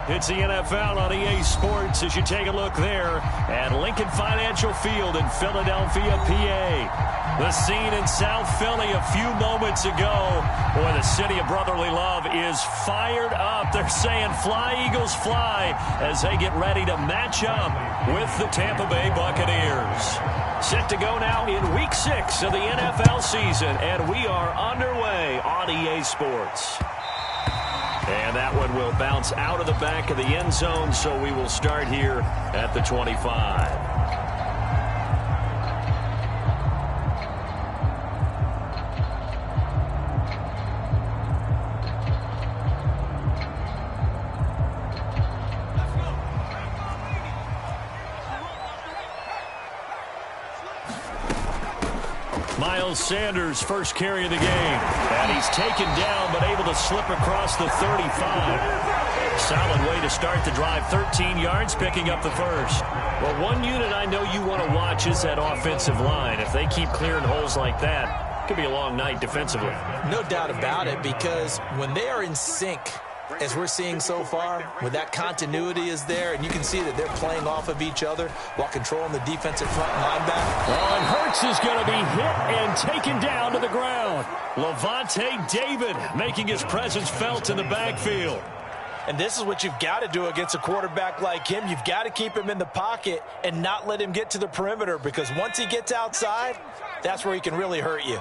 It's the NFL on EA Sports as you take a look there at Lincoln Financial Field in Philadelphia, PA. The scene in South Philly a few moments ago. Boy, the city of brotherly love is fired up. They're saying fly, Eagles, fly as they get ready to match up with the Tampa Bay Buccaneers. Set to go now in Week 6 of the NFL season, and we are underway on EA Sports. And that one will bounce out of the back of the end zone, so we will start here at the 25. Miles Sanders first carry of the game. And he's taken down but able to slip across the 35. Solid way to start the drive. 13 yards picking up the first. Well, one unit I know you want to watch is that offensive line. If they keep clearing holes like that, it could be a long night defensively. No doubt about it, because when they are in sync, as we're seeing so far, when that continuity is there, and you can see that they're playing off of each other while controlling the defensive front linebacker. Oh, and Hurts is going to be hit and taken down to the ground. Levante David making his presence felt in the backfield. And this is what you've got to do against a quarterback like him. You've got to keep him in the pocket and not let him get to the perimeter, because once he gets outside, that's where he can really hurt you.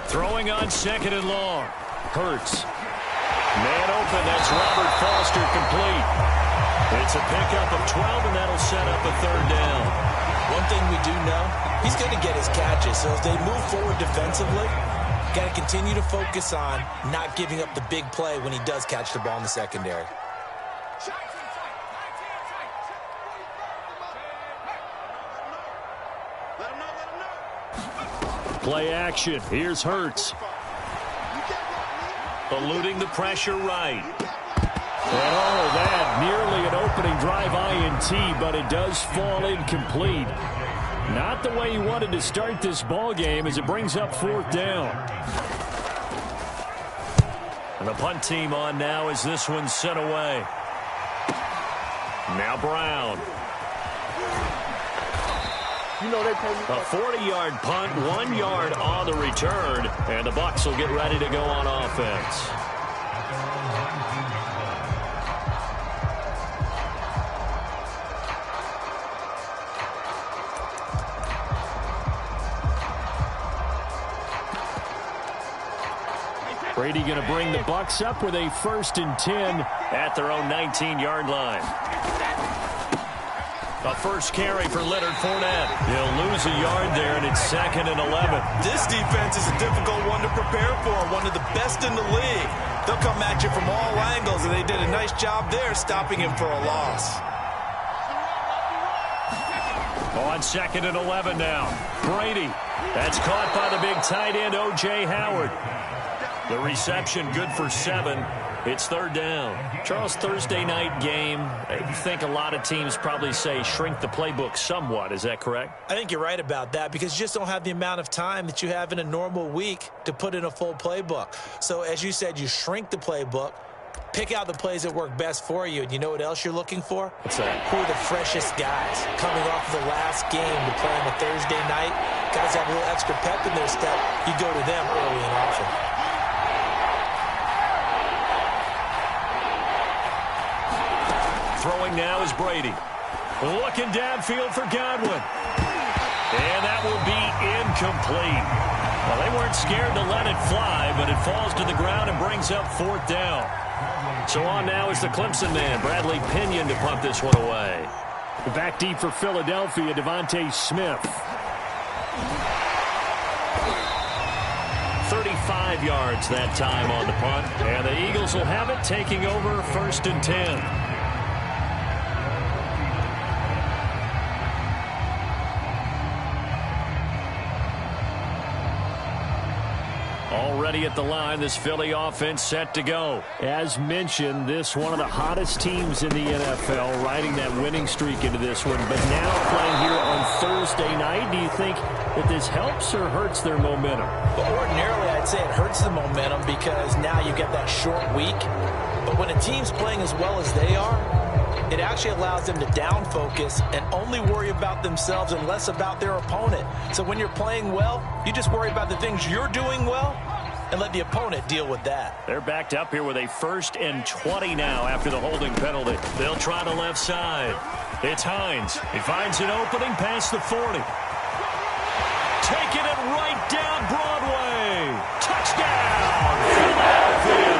Throwing on second and long. Hurts. Man open. That's Robert Foster complete. It's a pickup of 12, and that'll set up a third down. One thing we do know, he's going to get his catches. So as they move forward defensively, got to continue to focus on not giving up the big play when he does catch the ball in the secondary. Play action. Here's Hurts. Eluding the pressure right. And oh, that nearly an opening drive INT, but it does fall incomplete. Not the way he wanted to start this ball game as it brings up fourth down. And the punt team on now as this one's sent away. Now Brown. A 40-yard punt, 1 yard on the return, and the Bucs will get ready to go on offense. Brady going to bring the Bucs up with a 1st and 10 at their own 19-yard line. A first carry for Leonard Fournette. He'll lose a yard there, and it's 2nd and 11. This defense is a difficult one to prepare for, one of the best in the league. They'll come at you from all angles, and they did a nice job there stopping him for a loss. On 2nd and 11 now. Brady. That's caught by the big tight end, O.J. Howard. The reception good for 7. It's third down. Charles, Thursday night game, I think a lot of teams probably say shrink the playbook somewhat. Is that correct? I think you're right about that, because you just don't have the amount of time that you have in a normal week to put in a full playbook. So as you said, you shrink the playbook, pick out the plays that work best for you, and you know what else you're looking for? What's that? Who are the freshest guys coming off the last game to play on a Thursday night? Guys have a little extra pep in their step. You go to them early and often. Throwing now is Brady. Looking downfield for Godwin. And that will be incomplete. Well, they weren't scared to let it fly, but it falls to the ground and brings up fourth down. So on now is the Clemson man, Bradley Pinion, to punt this one away. Back deep for Philadelphia, Devontae Smith. 35 yards that time on the punt. And the Eagles will have it, taking over 1st and 10. ready at the line. This Philly offense set to go. As mentioned, this one of the hottest teams in the NFL, riding that winning streak into this one. But now playing here on Thursday night, do you think that this helps or hurts their momentum? Well, ordinarily, I'd say it hurts the momentum because now you get that short week. But when a team's playing as well as they are, it actually allows them to down focus and only worry about themselves and less about their opponent. So when you're playing well, you just worry about the things you're doing well and let the opponent deal with that. They're backed up here with a 1st and 20 now after the holding penalty. They'll try the left side. It's Hines. He finds an opening past the 40. Taking it right down Broadway. Touchdown, Philadelphia.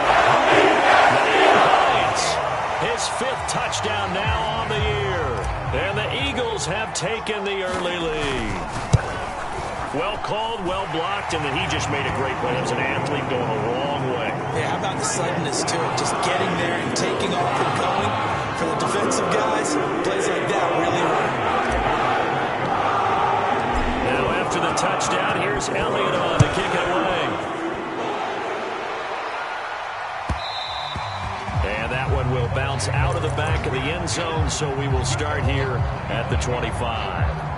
His 5th touchdown now on the year. And the Eagles have taken the early lead. Well called, well blocked, and then he just made a great play. It was an athlete going a long way. Yeah, how about the suddenness to it? Just getting there and taking off and going. For the defensive guys, plays like that really work. Now after the touchdown, here's Elliott on to kick it away. And that one will bounce out of the back of the end zone, so we will start here at the 25.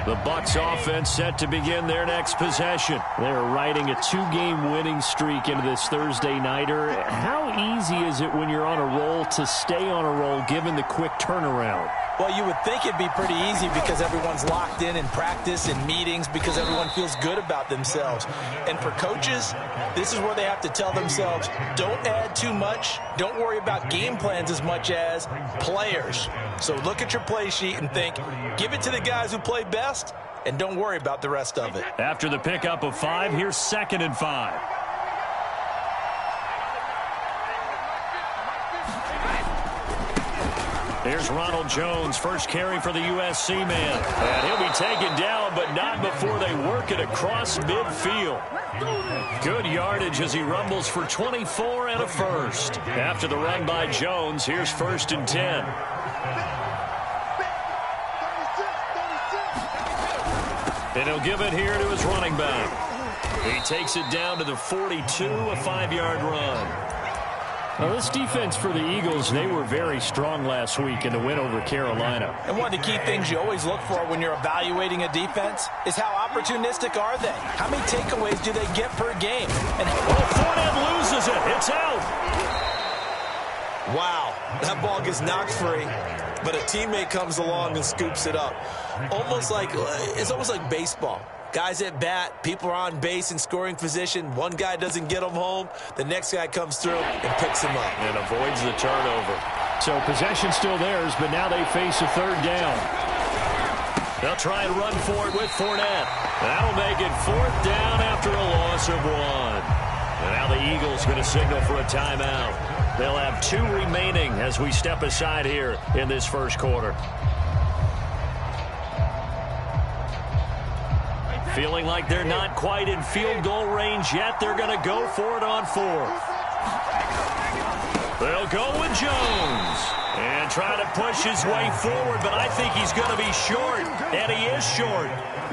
The Bucs offense set to begin their next possession. They're riding a 2-game winning streak into this Thursday nighter. How easy is it when you're on a roll to stay on a roll given the quick turnaround? Well, you would think it'd be pretty easy because everyone's locked in practice and meetings because everyone feels good about themselves. And for coaches, this is where they have to tell themselves, don't add too much. Don't worry about game plans as much as players. So look at your play sheet and think, give it to the guys who play best, and don't worry about the rest of it. After the pickup of 5, here's 2nd and 5. Here's Ronald Jones, first carry for the USC man. And he'll be taken down, but not before they work it across midfield. Good yardage as he rumbles for 24 and a first. After the run by Jones, here's 1st and 10. And he'll give it here to his running back. He takes it down to the 42, a 5-yard run. Well, this defense for the Eagles, they were very strong last week in the win over Carolina. And one of the key things you always look for when you're evaluating a defense is how opportunistic are they? How many takeaways do they get per game? And Fournette loses it. It's out. Wow, that ball gets knocked free, but a teammate comes along and scoops it up. It's almost like baseball. Guys at bat, people are on base in scoring position. One guy doesn't get them home. The next guy comes through and picks him up. And avoids the turnover. So possession still theirs, but now they face a 3rd down. They'll try and run for it with Fournette. That'll make it 4th down after a loss of 1. And now the Eagles going to signal for a timeout. They'll have 2 remaining as we step aside here in this first quarter. Feeling like they're not quite in field goal range yet. They're going to go for it on 4th. They'll go with Jones. And try to push his way forward, but I think he's going to be short. And he is short.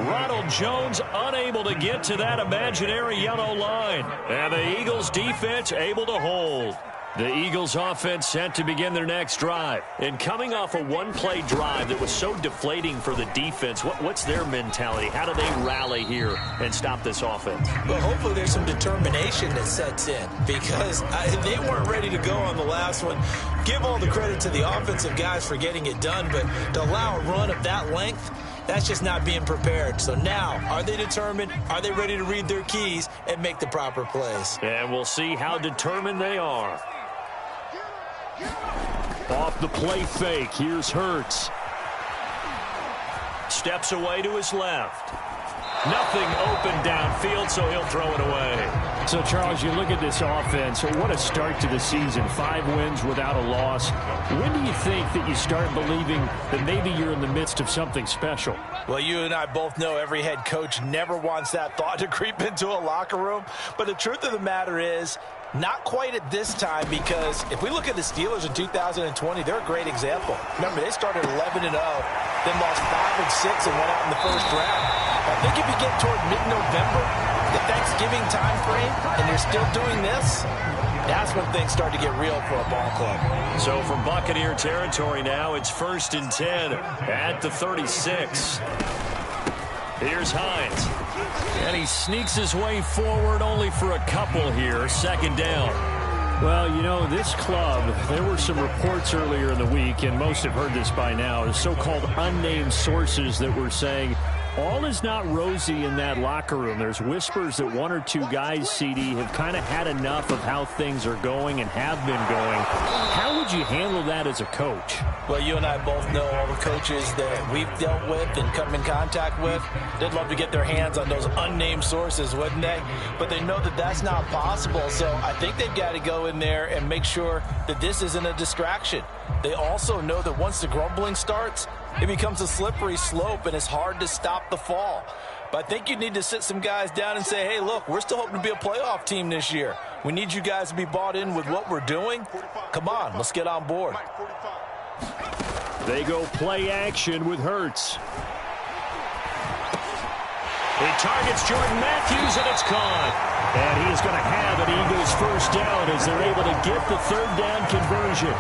Ronald Jones unable to get to that imaginary yellow line. And the Eagles defense able to hold. The Eagles offense set to begin their next drive. And coming off a 1-play drive that was so deflating for the defense, what's their mentality? How do they rally here and stop this offense? Well, hopefully there's some determination that sets in because they weren't ready to go on the last one. Give all the credit to the offensive guys for getting it done, but to allow a run of that length, that's just not being prepared. So now, are they determined? Are they ready to read their keys and make the proper plays? And we'll see how determined they are. Off the play fake, here's Hurts. Steps away to his left. Nothing open downfield, so he'll throw it away. So, Charles, you look at this offense, what a start to the season. 5 wins without a loss. When do you think that you start believing that maybe you're in the midst of something special? Well, you and I both know every head coach never wants that thought to creep into a locker room. But the truth of the matter is, not quite at this time, because if we look at the Steelers in 2020, they're a great example. Remember, they started 11-0. then lost 5 of 6 and went out in the first round. I think if you get toward mid-November, the Thanksgiving time frame, and you're still doing this, that's when things start to get real for a ball club. So from Buccaneer territory now, it's 1st and 10 at the 36. Here's Hines. And he sneaks his way forward only for a couple here. 2nd down. Well, you know, this club, there were some reports earlier in the week, and most have heard this by now, so-called unnamed sources that were saying all is not rosy in that locker room. There's whispers that 1 or 2 guys, CD, have kind of had enough of how things are going and have been going. How would you handle that as a coach? Well, you and I both know all the coaches that we've dealt with and come in contact with. They'd love to get their hands on those unnamed sources, wouldn't they? But they know that that's not possible, so I think they've got to go in there and make sure that this isn't a distraction. They also know that once the grumbling starts, it becomes a slippery slope, and it's hard to stop the fall. But I think you need to sit some guys down and say, hey, look, we're still hoping to be a playoff team this year. We need you guys to be bought in with what we're doing. Come on, let's get on board. They go play action with Hurts. He targets Jordan Matthews, and it's caught. And he is going to have an Eagles 1st down as they're able to get the 3rd down conversion.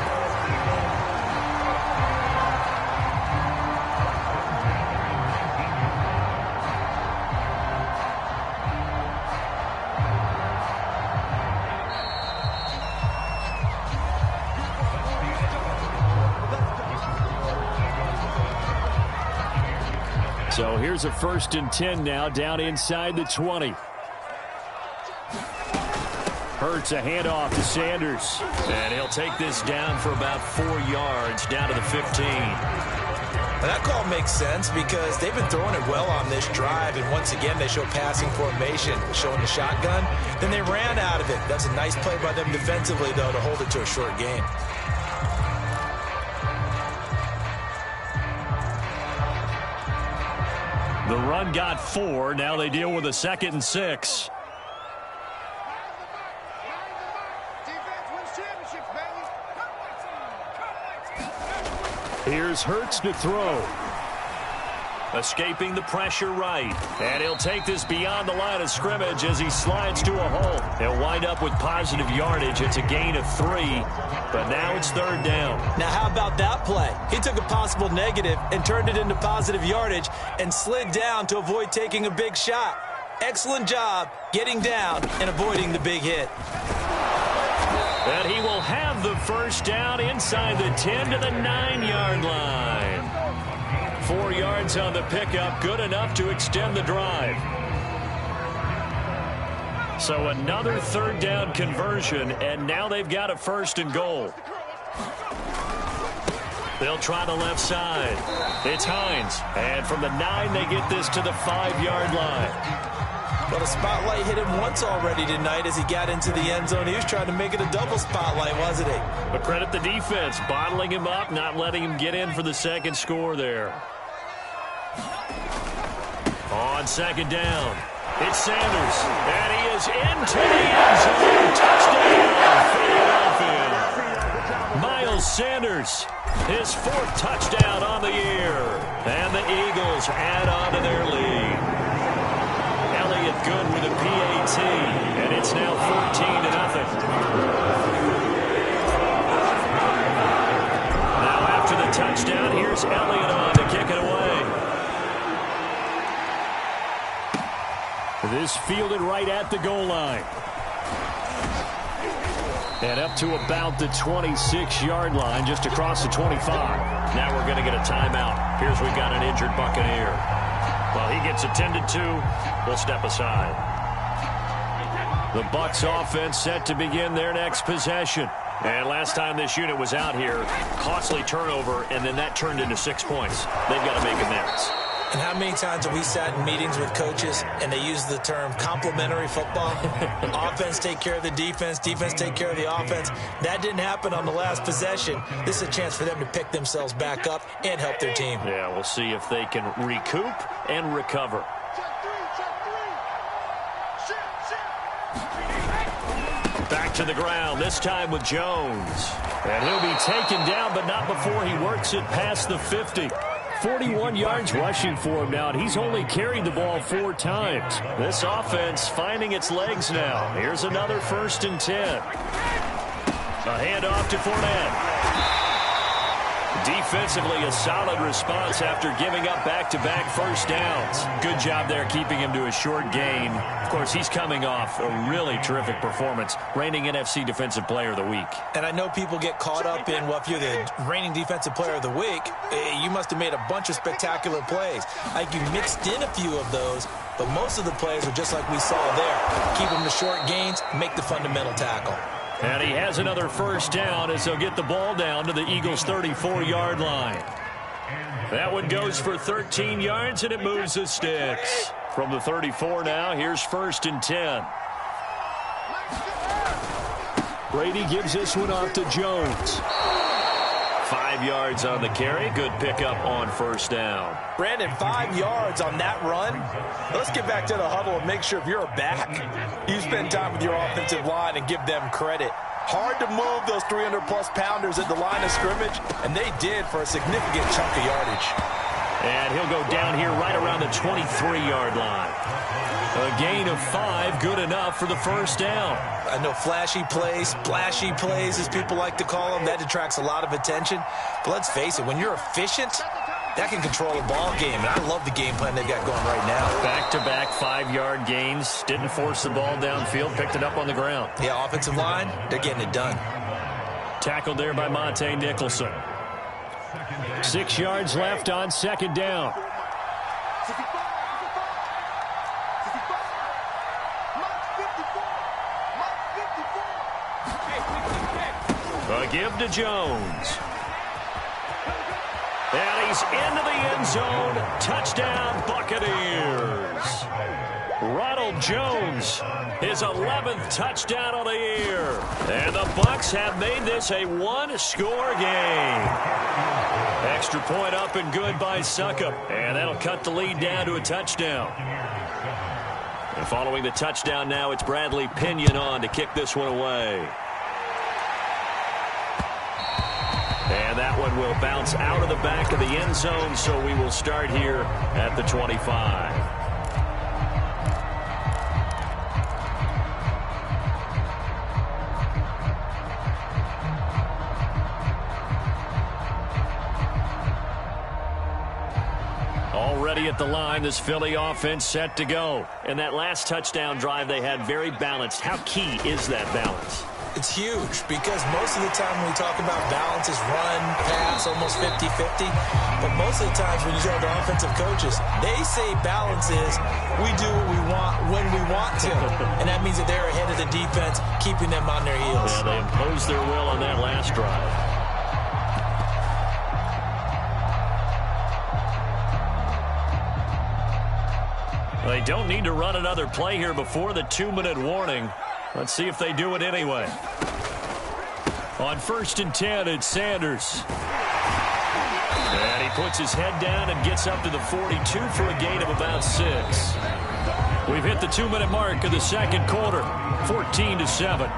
So here's a 1st and 10 now, down inside the 20. Hurts a handoff to Sanders. And he'll take this down for about 4 yards, down to the 15. Now that call makes sense because they've been throwing it well on this drive, and once again they show passing formation, showing the shotgun. Then they ran out of it. That's a nice play by them defensively, though, to hold it to a short game. The run got 4. Now they deal with a 2nd and 6. Here's Hurts to throw. Escaping the pressure right. And he'll take this beyond the line of scrimmage as he slides to a hole. He'll wind up with positive yardage. It's a gain of 3. But now it's 3rd down. Now how about that play? He took a possible negative and turned it into positive yardage and slid down to avoid taking a big shot. Excellent job getting down and avoiding the big hit. And he will have the 1st down inside the 10 to the 9-yard line. 4 yards on the pickup, good enough to extend the drive. So another 3rd down conversion, and now they've got a 1st and goal. They'll try the left side. It's Hines. And from the 9, they get this to the 5-yard line. Well, the spotlight hit him once already tonight as he got into the end zone. He was trying to make it a double spotlight, wasn't he? But credit the defense, bottling him up, not letting him get in for the 2nd score there. On 2nd down, it's Sanders, and he is into the end zone. Touchdown, Philadelphia. Miles Sanders, his 4th touchdown on the year, and the Eagles add on to their lead. Elliott good with a PAT, and it's now 14-0. Now after the touchdown, here's Elliott on to kick it away. This fielded right at the goal line. And up to about the 26-yard line, just across the 25. Now we're going to get a timeout. Here's we've got an injured Buccaneer. While he gets attended to, we'll step aside. The Bucs offense set to begin their next possession. And last time this unit was out here, costly turnover, and then that turned into 6 points. They've got to make amends. And how many times have we sat in meetings with coaches and they use the term complementary football? Offense take care of the defense, defense take care of the offense. That didn't happen on the last possession. This is a chance for them to pick themselves back up and help their team. Yeah, we'll see if they can recoup and recover. Back to the ground, this time with Jones. And he'll be taken down, but not before he works it past the 50. 41 yards rushing for him now, and he's only carried the ball 4 times. This offense finding its legs now. Here's another 1st and 10. A handoff to Fournette. Defensively, a solid response after giving up back-to-back first downs. Good job there keeping him to a short gain. Of course, he's coming off a really terrific performance, reigning NFC Defensive Player of the Week. And I know people get caught up in, well, if you're the reigning Defensive Player of the Week, you must have made a bunch of spectacular plays. Like you mixed in a few of those, but most of the plays are just like we saw there. Keep them to short gains, make the fundamental tackle. And he has another first down as he'll get the ball down to the Eagles' 34-yard line. That one goes for 13 yards, and it moves the sticks. From the 34 now, here's 1st and 10. Brady gives this one off to Jones. 5 yards on the carry. Good pickup on first down. Brandon, 5 yards on that run. Let's get back to the huddle and make sure if you're a back, you spend time with your offensive line and give them credit. Hard to move those 300-plus pounders at the line of scrimmage, and they did for a significant chunk of yardage. And he'll go down here right around the 23-yard line. A gain of 5, good enough for the first down. I know flashy plays, splashy plays, as people like to call them, that attracts a lot of attention. But let's face it, when you're efficient, that can control a ball game. And I love the game plan they've got going right now. Back-to-back 5-yard gains. Didn't force the ball downfield. Picked it up on the ground. Yeah, offensive line, they're getting it done. Tackled there by Monte Nicholson. 6 yards left on 2nd down. A give to Jones. And he's into the end zone. Touchdown, Buccaneers. Ronald Jones, his 11th touchdown of the year. And the Bucs have made this a 1-score game. Extra point up and good by Succop. And that'll cut the lead down to a touchdown. And following the touchdown now, it's Bradley Pinion on to kick this one away. And that one will bounce out of the back of the end zone, so we will start here at the 25. Already at the line, this Philly offense set to go. And that last touchdown drive they had very balanced. How key is that balance? It's huge because most of the time when we talk about balance is run, pass, almost 50-50. But most of the times when you talk to offensive coaches, they say balance is we do what we want when we want to. And that means that they're ahead of the defense, keeping them on their heels. Yeah, they imposed their will on that last drive. They don't need to run another play here before the 2-minute warning. Let's see if they do it anyway. On 1st and 10, it's Sanders. And he puts his head down and gets up to the 42 for a gain of about 6. We've hit the 2-minute mark of the second quarter, 14-7.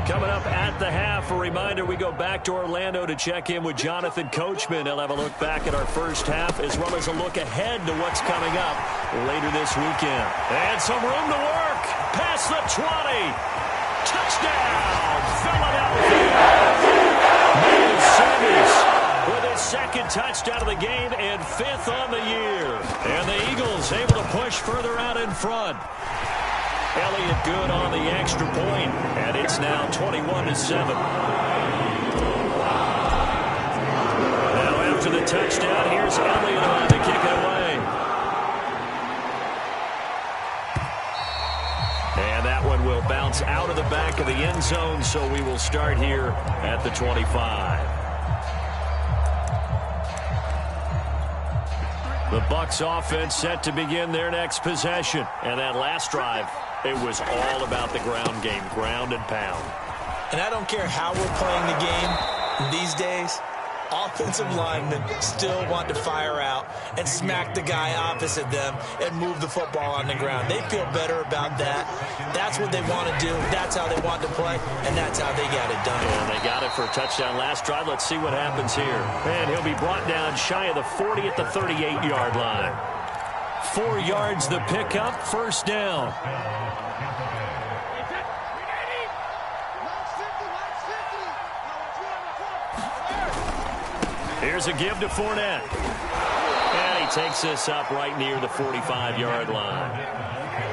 Coming up at the half, a reminder, we go back to Orlando to check in with Jonathan Coachman. He'll have a look back at our first half as well as a look ahead to what's coming up later this weekend. And some room to work. Past the 20. Touchdown, Philadelphia. Miles Sanders with his 2nd touchdown of the game and 5th on the year. And the Eagles able to push further out in front. Elliott good on the extra point, and it's now 21-7. Now after the touchdown, here's Elliott on to kick it away. And that one will bounce out of the back of the end zone, so we will start here at the 25. The Bucs offense set to begin their next possession, and that last drive, it was all about the ground game, ground and pound. And I don't care how we're playing the game these days, offensive linemen still want to fire out and smack the guy opposite them and move the football on the ground. They feel better about that. That's what they want to do. That's how they want to play, and that's how they got it done. And they got it for a touchdown last drive. Let's see what happens here. And he'll be brought down shy of the 40 at the 38-yard line. 4 yards the pickup, first down. Here's a give to Fournette. And he takes this up right near the 45-yard line.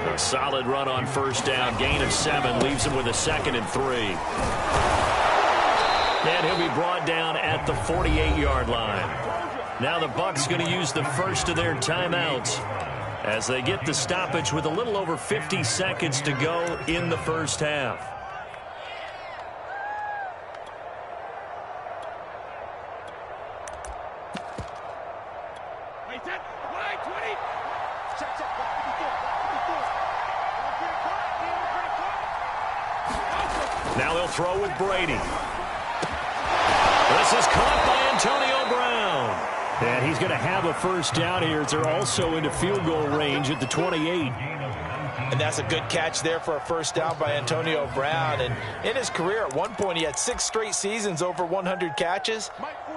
A solid run on first down. Gain of 7 leaves him with a 2nd and 3. And he'll be brought down at the 48-yard line. Now the Bucs going to use the first of their timeouts as they get the stoppage with a little over 50 seconds to go in the first half. Now they'll throw with Brady. This is caught by Antonio Brown. And he's going to have a first down here as they're also into field goal range at the 28. And that's a good catch there for a first down by Antonio Brown. And in his career, at one point, he had 6 straight seasons over 100 catches.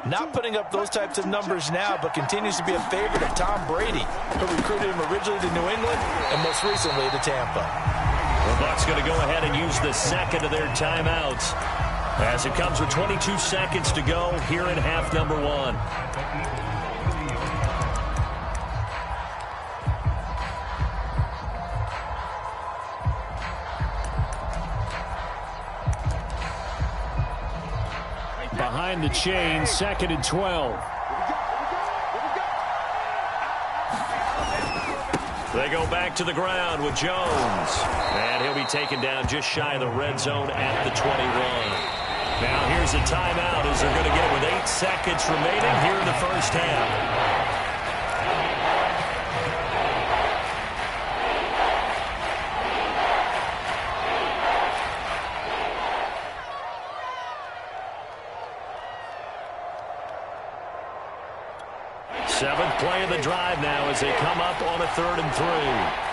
Not putting up those types of numbers now, but continues to be a favorite of Tom Brady, who recruited him originally to New England and most recently to Tampa. The Bucs going to go ahead and use the second of their timeouts as it comes with 22 seconds to go here in half number 1. Behind the chain, 2nd and 12. They go back to the ground with Jones. And he'll be taken down just shy of the red zone at the 21. Now here's a timeout as they're going to get it with 8 seconds remaining here in the first half. Seventh play of the drive now as they come up on a 3rd and 3.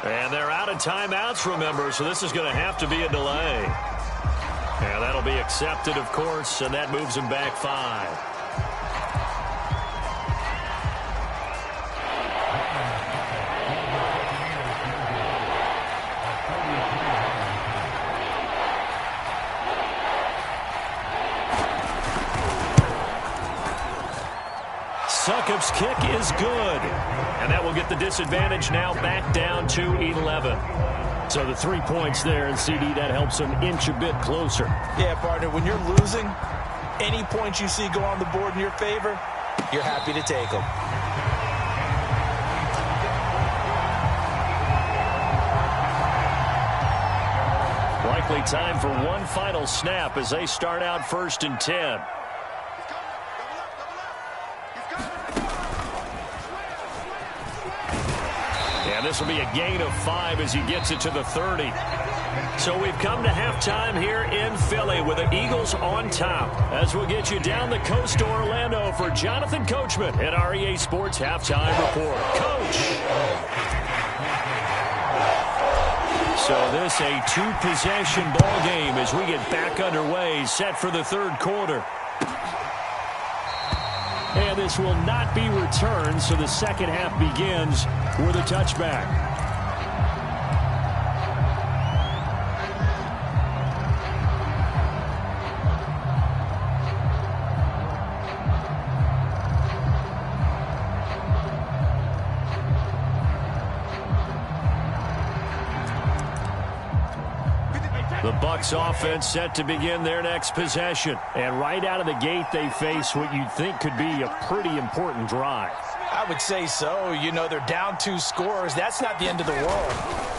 And they're out of timeouts, remember, so this is going to have to be a delay. And that'll be accepted, of course, and that moves them back 5. Succop's kick is good. And that will get the disadvantage now back down to 11. So the 3 points there, and CD, that helps them inch a bit closer. Yeah, partner, when you're losing, any points you see go on the board in your favor, you're happy to take them. Likely time for one final snap as they start out 1st and 10. And this will be a gain of 5 as he gets it to the 30. So we've come to halftime here in Philly with the Eagles on top. As we'll get you down the coast to Orlando for Jonathan Coachman at REA Sports Halftime Report. Coach! So this a 2-possession ball game as we get back underway, set for the 3rd quarter. And this will not be returned, so the second half begins with a touchback. The Bucs offense set to begin their next possession. And right out of the gate, they face what you'd think could be a pretty important drive. I would say so. You know, they're down 2 scores. That's not the end of the world.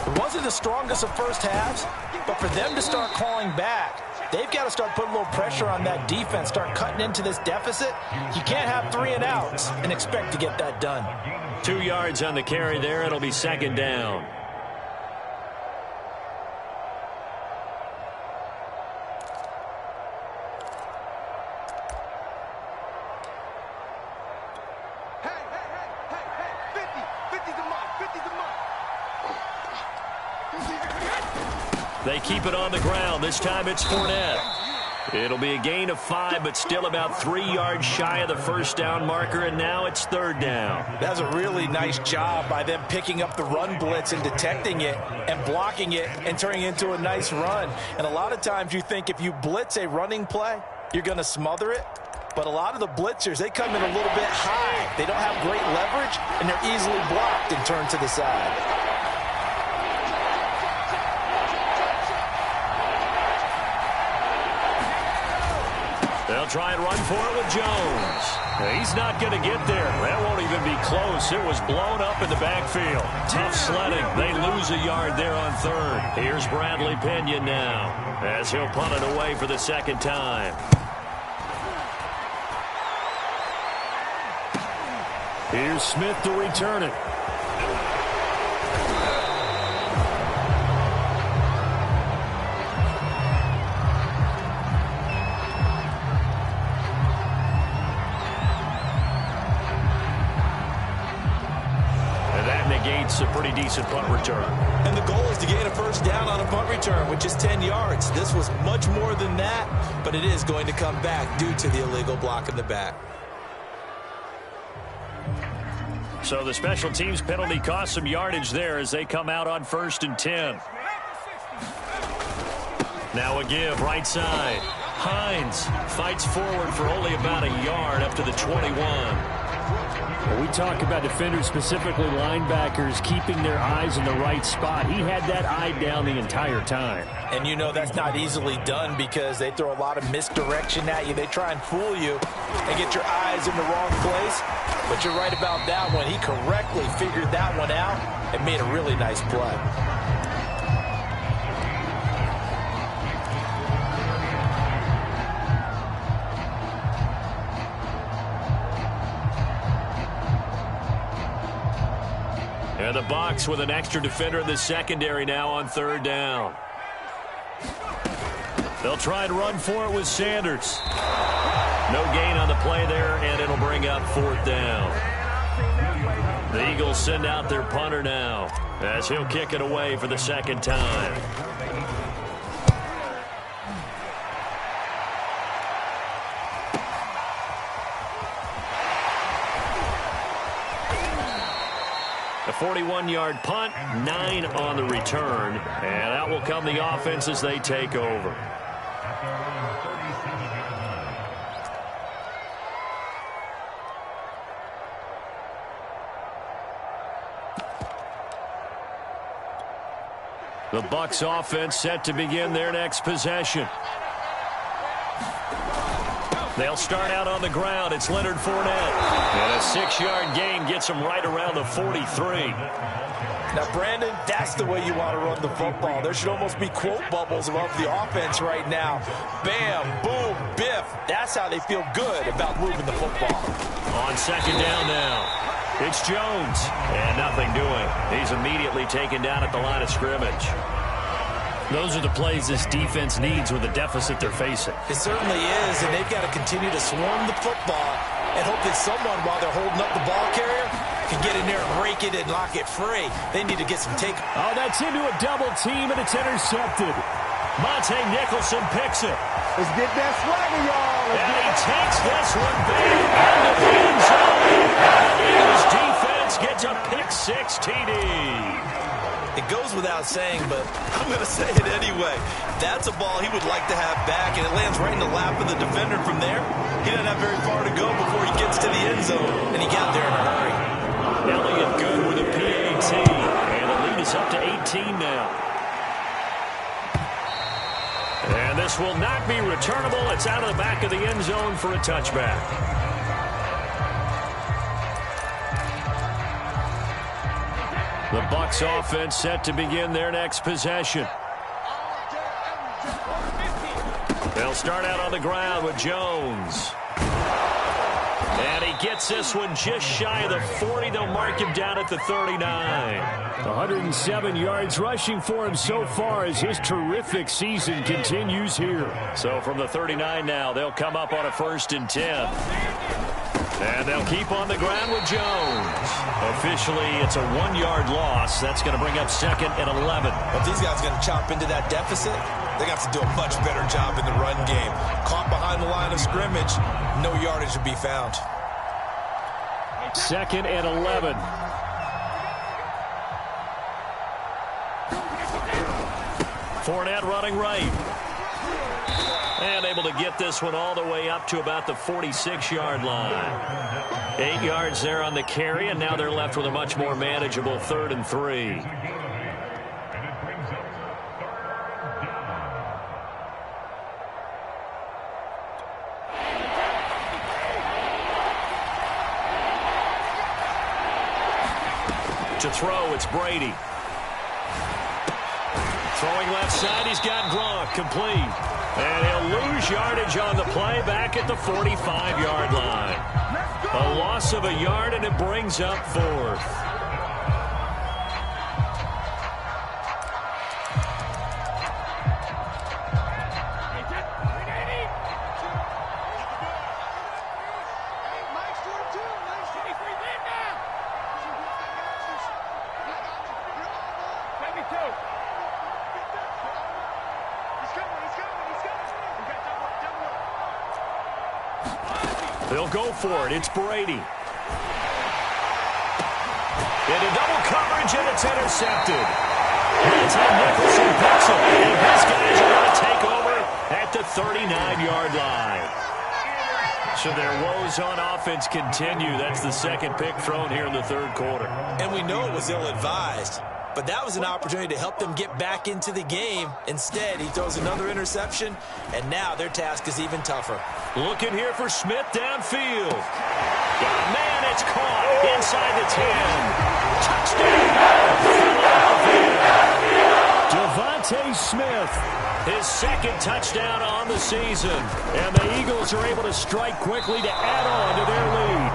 It wasn't the strongest of first halves, but for them to start calling back, they've got to start putting a little pressure on that defense, start cutting into this deficit. You can't have 3 and outs and expect to get that done. 2 yards on the carry there. It'll be second down. They keep it on the ground. This time it's Fournette. It'll be a gain of 5, but still about 3 yards shy of the first down marker, and now it's third down. That's a really nice job by them picking up the run blitz and detecting it and blocking it and turning it into a nice run. And a lot of times you think if you blitz a running play, you're going to smother it. But a lot of the blitzers, they come in a little bit high. They don't have great leverage, and they're easily blocked and turned to the side. They'll try and run for it with Jones. He's not going to get there. That won't even be close. It was blown up in the backfield. Tough sledding. They lose a yard there on third. Here's Bradley Pinion now as he'll punt it away for the second time. Here's Smith to return it. Negates a pretty decent punt return. And the goal is to gain a first down on a punt return, which is 10 yards. This was much more than that, but it is going to come back due to the illegal block in the back. So the special teams penalty cost some yardage there as they come out on 1st and 10. Now a give right side. Hines fights forward for only about a yard up to the 21. We talk about defenders, specifically linebackers, keeping their eyes in the right spot. He had that eye down the entire time. And you know that's not easily done because they throw a lot of misdirection at you. They try and fool you and get your eyes in the wrong place. But you're right about that one. He correctly figured that one out and made a really nice play. And the Bucs with an extra defender in the secondary now on third down. They'll try and run for it with Sanders. No gain on the play there, and it'll bring up fourth down. The Eagles send out their punter now as he'll kick it away for the second time. A 41-yard punt, 9 on the return, and out will come the offense as they take over. The Bucs offense set to begin their next possession. They'll start out on the ground. It's Leonard Fournette. And a 6-yard gain gets him right around the 43. Now, Brandon, that's the way you want to run the football. There should almost be quote bubbles above the offense right now. Bam, boom, biff. That's how they feel good about moving the football. On second down now, it's Jones. And nothing doing. He's immediately taken down at the line of scrimmage. Those are the plays this defense needs with the deficit they're facing. It certainly is, and they've got to continue to swarm the football and hope that someone, while they're holding up the ball carrier, can get in there and rake it and lock it free. They need to get some take. Oh, that's into a double team, and it's intercepted. Monte Nicholson picks it. Let's get that swagger, y'all. And he takes this one back into the end zone. Eagles defense gets a pick-6 TD. It goes without saying, but I'm going to say it anyway. That's a ball he would like to have back, and it lands right in the lap of the defender from there. He doesn't have very far to go before he gets to the end zone, and he got there in a hurry. Elliott good with a PAT, and the lead is up to 18 now. And this will not be returnable. It's out of the back of the end zone for a touchback. The Bucs offense set to begin their next possession. They'll start out on the ground with Jones. And he gets this one just shy of the 40. They'll mark him down at the 39. 107 yards rushing for him so far as his terrific season continues here. So from the 39 now, they'll come up on a 1st and 10. And they'll keep on the ground with Jones. Officially, it's a 1-yard loss. That's going to bring up 2nd and 11. If these guys are going to chop into that deficit, they're going to have to do a much better job in the run game. Caught behind the line of scrimmage, no yardage to be found. 2nd and 11. Fournette running right. And able to get this one all the way up to about the 46-yard line. 8 yards there on the carry, and now they're left with a much more manageable 3rd and 3. To throw, it's Brady. Throwing left side, he's got Gronk, complete. And he'll lose yardage on the play back at the 45-yard line. A loss of a yard, and it brings up 4th. They'll go for it. It's Brady. Into double coverage, and it's intercepted. That's how Nicholson picks it. And these guys are going to take over at the 39-yard line. So their woes on offense continue. That's the 2nd pick thrown here in the 3rd quarter. And we know it was ill-advised. But that was an opportunity to help them get back into the game. Instead, he throws another interception, and now their task is even tougher. Looking here for Smith downfield. Oh, man, it's caught inside the 10. Touchdown, Philadelphia. Devontae Smith, his 2nd touchdown on the season. And the Eagles are able to strike quickly to add on to their lead.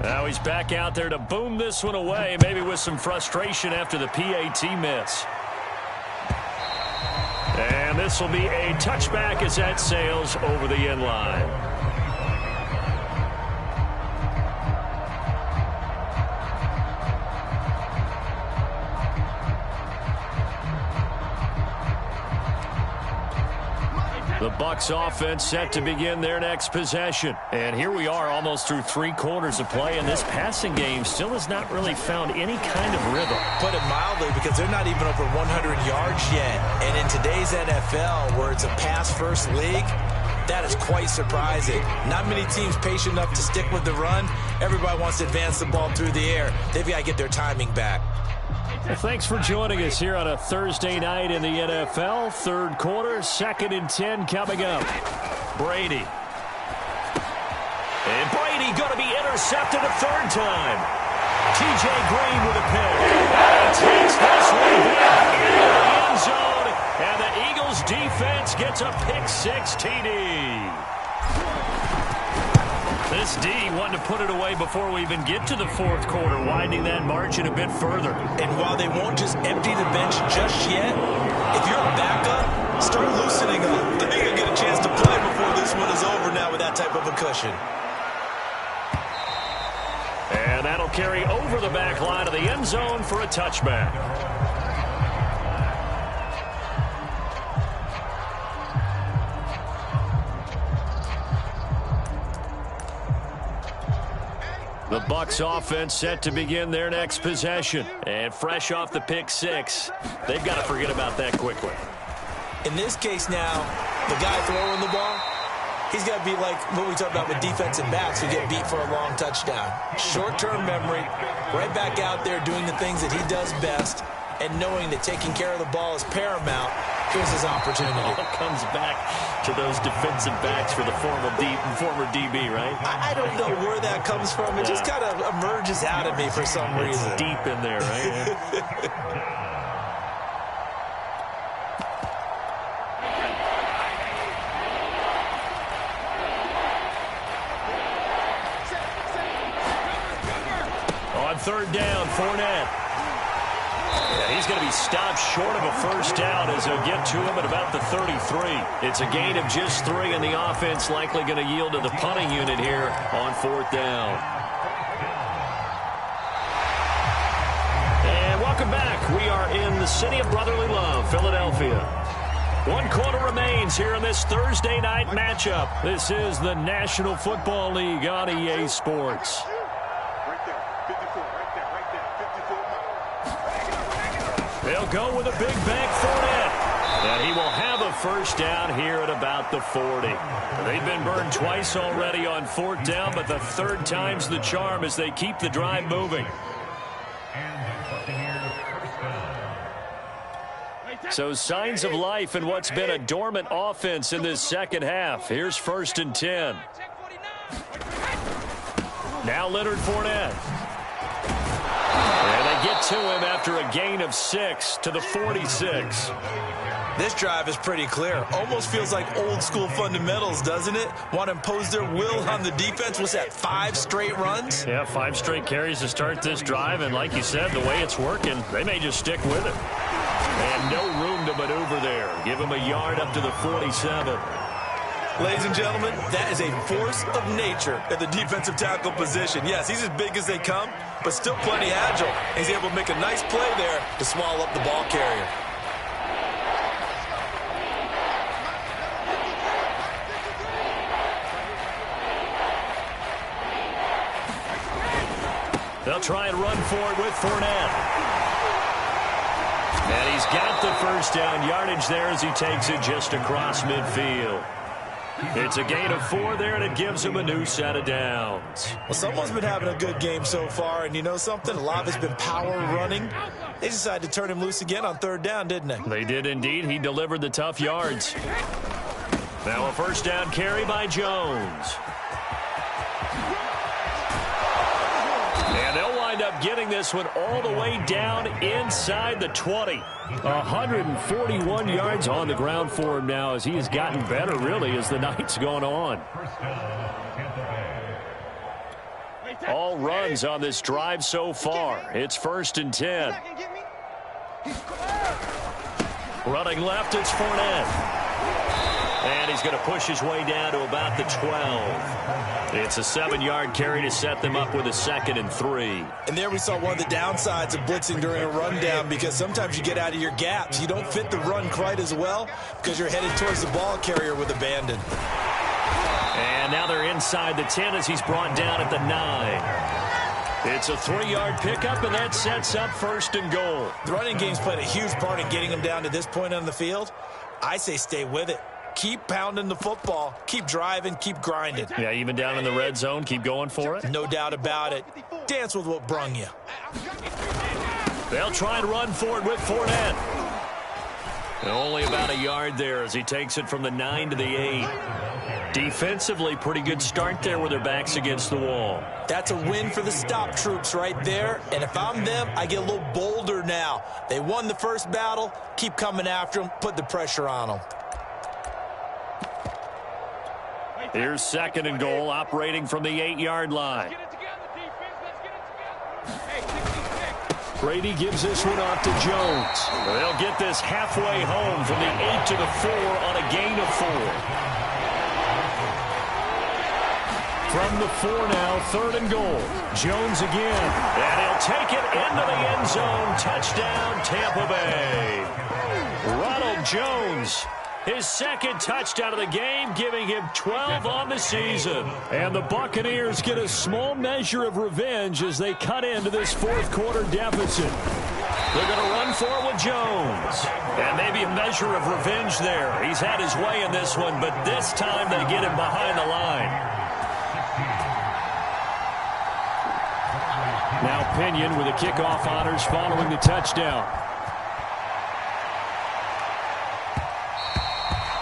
Now he's back out there to boom this one away, maybe with some frustration after the PAT miss. And this will be a touchback as that sails over the end line. The Bucs offense set to begin their next possession. And here we are almost through 3 quarters of play, and this passing game still has not really found any kind of rhythm. Put it mildly, because they're not even over 100 yards yet. And in today's NFL, where it's a pass-first league, that is quite surprising. Not many teams patient enough to stick with the run. Everybody wants to advance the ball through the air. They've got to get their timing back. Well, thanks for joining us here on a Thursday night in the NFL. 3rd quarter, 2nd and 10 coming up. Brady. And Brady going to be intercepted a 3rd time. T.J. Green with a pick. And he takes this one back into the end zone. And the Eagles defense gets a pick-6 TD. This D wanted to put it away before we even get to the 4th quarter, widening that margin a bit further. And while they won't just empty the bench just yet, if you're a backup, start loosening up. I think you'll get a chance to play before this one is over now with that type of a cushion. And that'll carry over the back line of the end zone for a touchback. The Bucs offense set to begin their next possession. And fresh off the pick-6, they've got to forget about that quickly. In this case now, the guy throwing the ball, he's got to be like what we talked about with defensive backs who get beat for a long touchdown. Short-term memory, right back out there doing the things that he does best, and knowing that taking care of the ball is paramount. Here's his opportunity. It comes back to those defensive backs for the former DB, right? I don't know where that comes from. It just kind of emerges out of me for some reason. It's deep in there, right? On third down, Fournette. And he's going to be stopped short of a first down as he'll get to him at about the 33. It's a gain of just 3, and the offense likely going to yield to the punting unit here on fourth down. And welcome back. We are in the city of brotherly love, Philadelphia. 1 quarter remains here in this Thursday night matchup. This is the National Football League on EA Sports. They'll go with a big bank Fournette. And he will have a first down here at about the 40. They've been burned twice already on fourth down, but the third time's the charm as they keep the drive moving. So signs of life in what's been a dormant offense in this second half. Here's 1st and 10. Now Leonard Fournette. And they get to him after a gain of 6 to the 46. This drive is pretty clear. Almost feels like old school fundamentals, doesn't it? Want to impose their will on the defense. What's that, 5 straight runs? Yeah, 5 straight carries to start this drive. And like you said, the way it's working, they may just stick with it. And no room to maneuver there. Give him a yard up to the 47. Ladies and gentlemen, that is a force of nature at the defensive tackle position. Yes, he's as big as they come, but still plenty agile. He's able to make a nice play there to swallow up the ball carrier. They'll try and run for it with Fournette. And he's got the first down yardage there as he takes it just across midfield. It's a gain of 4 there, and it gives him a new set of downs. Well, someone's been having a good game so far, and you know something? A lot of it's been power running. They decided to turn him loose again on third down, didn't they? They did indeed. He delivered the tough yards. Now a first down carry by Jones. And they'll wind up getting this one all the way down inside the 20. 141 yards on the ground for him now as he has gotten better, really, as the night's gone on. All runs on this drive so far. It's 1st and 10. Running left, it's Fournette. And he's going to push his way down to about the 12. It's a 7-yard carry to set them up with a 2nd and 3. And there we saw one of the downsides of blitzing during a rundown, because sometimes you get out of your gaps. You don't fit the run quite as well because you're headed towards the ball carrier with abandon. And now they're inside the 10 as he's brought down at the 9. It's a 3-yard pickup, and that sets up 1st and goal. The running game's played a huge part in getting them down to this point on the field. I say stay with it. Keep pounding the football. Keep driving. Keep grinding. Yeah, even down in the red zone, keep going for it. No doubt about it. Dance with what brung you. They'll try and run for it with Fournette. And only about a yard there as he takes it from the 9 to the 8. Defensively, pretty good start there with their backs against the wall. That's a win for the stop troops right there. And if I'm them, I get a little bolder now. They won the first battle. Keep coming after them. Put the pressure on them. Here's 2nd and goal, operating from the 8-yard line. Brady gives this one off to Jones. They'll get this halfway home from the 8 to the 4 on a gain of 4. From the 4 now, 3rd and goal. Jones again. And he'll take it into the end zone. Touchdown, Tampa Bay. Ronald Jones His second touchdown of the game, giving him 12 on the season. And the Buccaneers get a small measure of revenge as they cut into this fourth quarter deficit. They're going to run for it with Jones. And maybe a measure of revenge there. He's had his way in this one, but this time they get him behind the line. Now Pinion with the kickoff honors following the touchdown.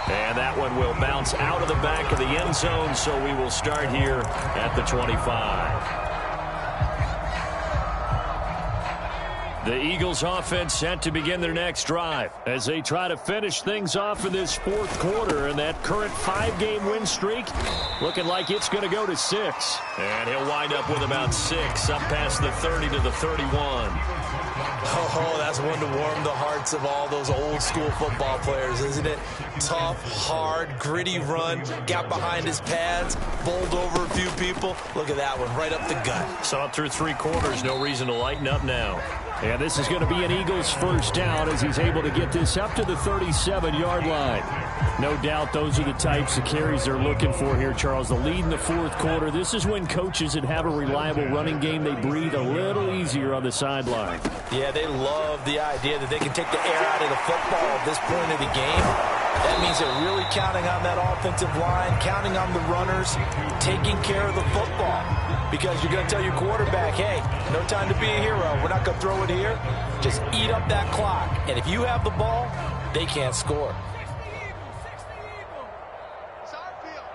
And that one will bounce out of the back of the end zone, so we will start here at the 25. The Eagles offense set to begin their next drive as they try to finish things off in this fourth quarter, and that current 5-game win streak looking like it's going to go to 6. And he'll wind up with about 6 up past the 30 to the 31. Oh, that's one to warm the hearts of all those old school football players, isn't it? Tough, hard, gritty run, got behind his pads, bowled over a few people. Look at that one, right up the gut. Saw it through 3 quarters, no reason to lighten up now. And this is going to be an Eagles first down as he's able to get this up to the 37-yard line. No doubt those are the types of carries they're looking for here, Charles. The lead in the fourth quarter. This is when coaches that have a reliable running game, they breathe a little easier on the sideline. Yeah, they love the idea that they can take the air out of the football at this point of the game. That means they're really counting on that offensive line, counting on the runners, taking care of the football. Because you're going to tell your quarterback, hey, no time to be a hero. We're not going to throw it here. Just eat up that clock. And if you have the ball, they can't score. It's our field.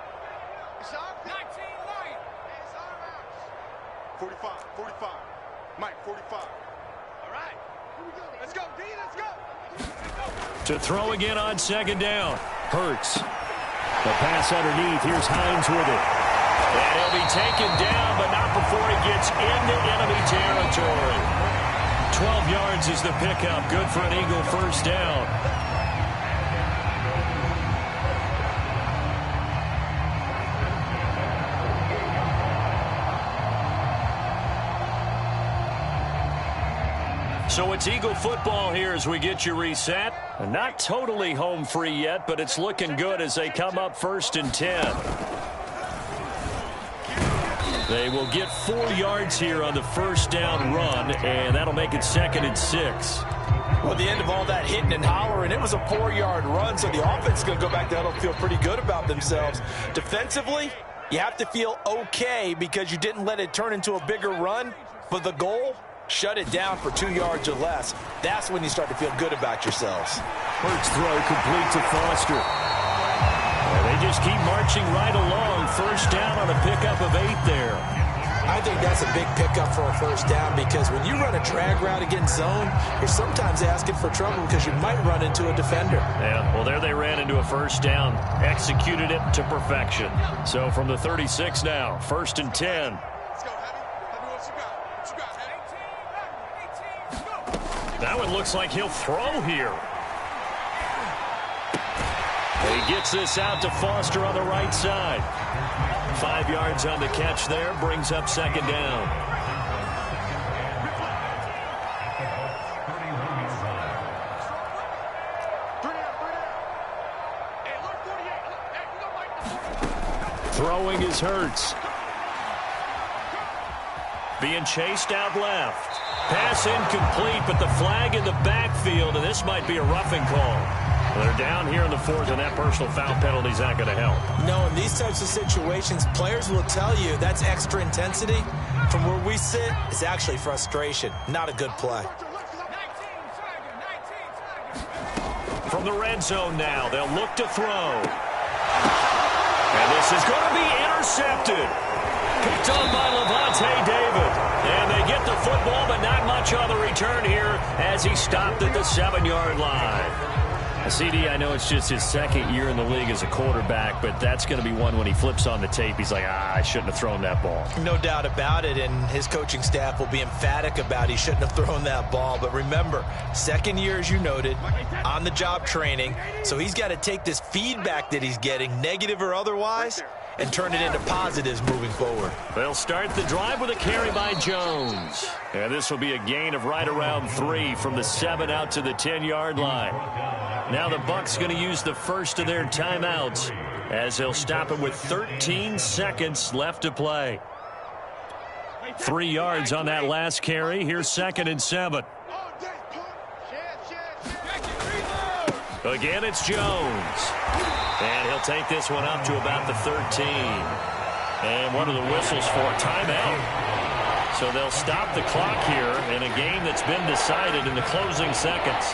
It's our field. 19 right. It's our house. 45, 45. Mike, 45. All right. Here we go. Let's go, D. Let's go. To throw again on second down. Hurts. The pass underneath. Here's Hines with it. And he'll be taken down, but not before he gets into enemy territory. 12 yards is the pickup. Good for an Eagle first down. So it's Eagle football here as we get you reset. Not totally home free yet, but it's looking good as they come up 1st and 10. They will get 4 yards here on the first down run, and that'll make it 2nd and 6. Well, at the end of all that hitting and hollering, it was a 4-yard run, so the offense is going to go back to huddle and feel pretty good about themselves. Defensively, you have to feel okay because you didn't let it turn into a bigger run, but the goal, shut it down for 2 yards or less. That's when you start to feel good about yourselves. Hurts throw complete to Foster. And they just keep marching right along. First down on a pickup of 8 there. I think that's a big pickup for a first down because when you run a drag route against zone, you're sometimes asking for trouble because you might run into a defender. Yeah, well, there they ran into a first down. Executed it to perfection. So from the 36 now, 1st and 10. Let's go, Heavy. Heavy, what you got? What you got, 18, That one looks like he'll throw here. He gets this out to Foster on the right side. 5 yards on the catch there, brings up 2nd down. Throwing is Hurts. Being chased out left. Pass incomplete, but the flag in the backfield, and this might be a roughing call. They're down here in the 4th, and that personal foul penalty is not going to help. No, in these types of situations, players will tell you that's extra intensity. From where we sit, it's actually frustration. Not a good play. From the red zone now, they'll look to throw. And this is going to be intercepted. Picked up by Levante David. And they get the football, but not much on the return here as he stopped at the 7-yard line. CD, I know it's just his 2nd year in the league as a quarterback, but that's going to be one when he flips on the tape, he's like, I shouldn't have thrown that ball. No doubt about it, and his coaching staff will be emphatic about he shouldn't have thrown that ball. But remember, 2nd year, as you noted, on-the-job training, so he's got to take this feedback that he's getting, negative or otherwise, and turn it into positives moving forward. They'll start the drive with a carry by Jones. And this will be a gain of right around 3 from the 7 out to the 10-yard line. Now the Bucs going to use the first of their timeouts as they'll stop it with 13 seconds left to play. 3 yards on that last carry. Here's 2nd and 7. Again, it's Jones. And he'll take this one up to about the 13. And one of the whistles for a timeout. So they'll stop the clock here in a game that's been decided in the closing seconds.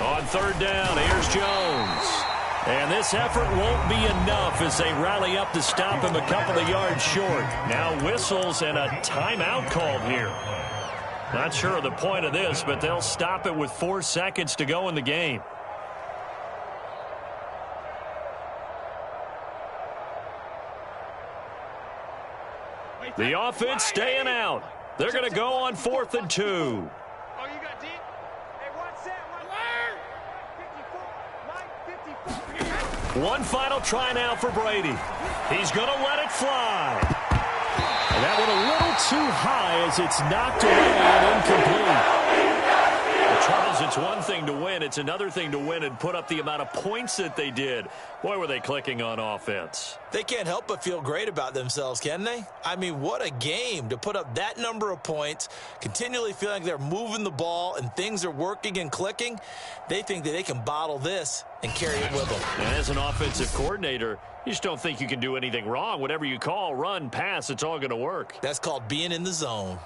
On 3rd down, here's Jones. And this effort won't be enough as they rally up to stop him a couple of yards short. Now whistles and a timeout called here. Not sure of the point of this, but they'll stop it with 4 seconds to go in the game. The offense staying out. They're going to go on 4th and 2. One final try now for Brady. He's going to let it fly. And that one a little too high as it's knocked away and incomplete. The trouble is, it's one thing to win. It's another thing to win and put up the amount of points that they did. Boy, were they clicking on offense. They can't help but feel great about themselves, can they? I mean, what a game to put up that number of points, continually feeling like they're moving the ball and things are working and clicking. They think that they can bottle this and carry it with them. And as an offensive coordinator, you just don't think you can do anything wrong. Whatever you call, run, pass, it's all going to work. That's called being in the zone.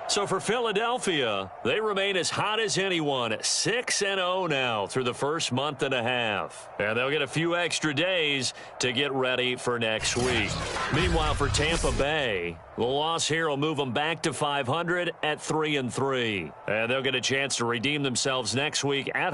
So for Philadelphia, they remain as hot as anyone, 6-0 now through the first month and a half. And they'll get a few extra days to get ready for next week. Meanwhile, for Tampa Bay, the loss here will move them back to 500 at 3-3. And they'll get a chance to redeem themselves next week at home.